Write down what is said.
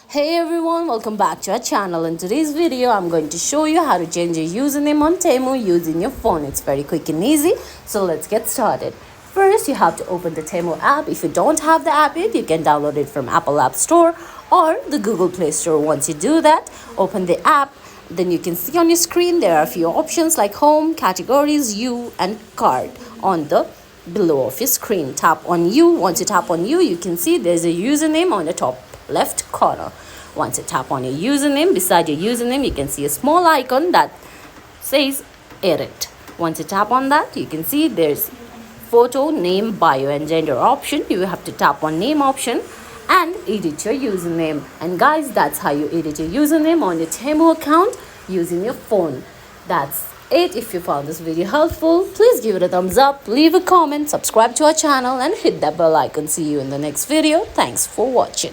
Hey everyone, welcome back to our channel. In today's video, I'm going to show you how to change your username on Temu using your phone. It's very quick and easy, so let's get started. First, you have to open the Temu app. If you don't have the app yet, you can download it from Apple App Store or the Google Play Store. Once you do that, open the app. Then you can see on your screen there are a few options like home, categories, you, and card on the below of your screen. Tap on you. Once you tap on you, you can see there's a username on the top left corner. Once you tap on your username, beside your username you can see a small icon that says edit. Once you tap on that, you can see there's photo, name, bio, and gender option. You have to tap on name option and edit your username. And guys, that's how you edit your username on your Temu account using your phone. That's it. If you found this video helpful, please give it a thumbs up, leave a comment, subscribe to our channel, and hit that bell icon. See you in the next video. Thanks for watching.